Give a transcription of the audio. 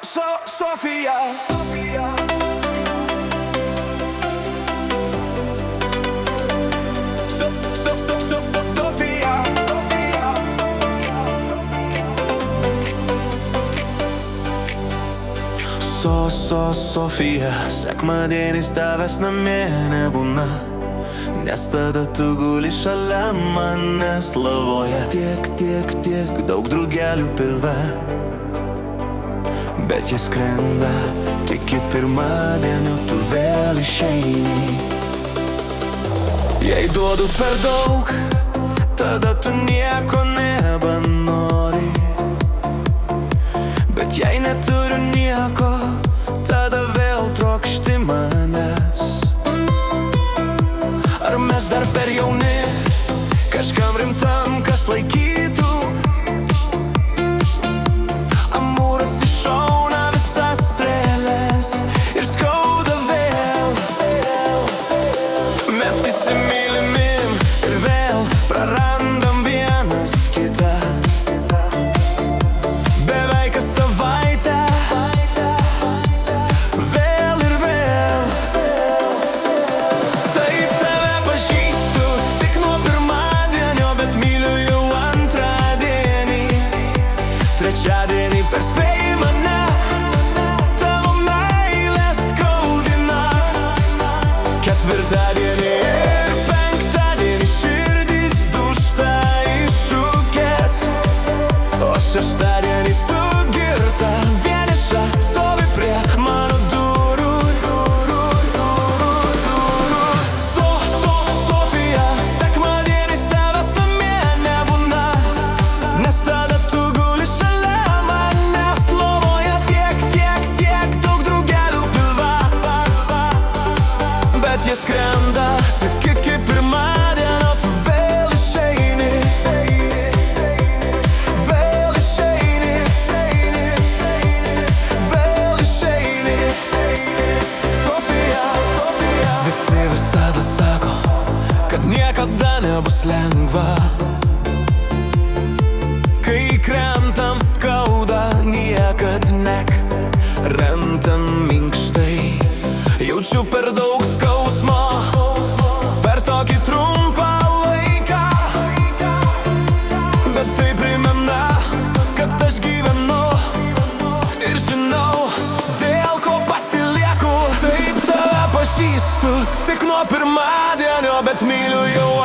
Sofija. Sofija, sekmadienis tavęs namie nebūna, nes tada tu guli šalia manęs lavoje. Tiek daug drugelių pilve, bet jie skrenda tik iki pirmadienio, tu vėl išeini. Jei duodu per daug, tada tu nieko nebenori, bet jei neturiu nieko, tada vėl trokšti manęs. Ar mes dar per jauni kažkam rimtam, kas laikytų? Amūras iššauna visas strėles ir skauda vėl. Mes įsimylimim ir vėl prarandam vienas kitą. Beveik kas savaitę, vėl ir vėl. Taip tave pažįstu tik nuo pirmadienio, bet myliu jau antradienį. Trečiadienį perspėjai mane, tavo meilė skaudina. Ketvirtadienį ir penktadienį širdys dūžta iššūkęs, o šeštadienis tu girta, vieniša, stovi prie mano durų. Sofija, sekmadienis tavęs namie nebūna, nes tada tu guli šalia manęs lovoje. Tiek daug drugelių pilve, bet jie skrenda tik iki pirmadienio, tu vėl išeini. Vėl išeini. Sofija. Visi visada sako, kad niekada nebus lengva. Kai krentam skauda, niekad nekrentam minkštai. Jaučiu per daug skausmo per tokį trumpą laiką, bet tai primena, kad aš gyvenu ir žinau, dėl ko pasilieku. Taip tave pažįstu tik nuo pirmadienio, bet myliu jau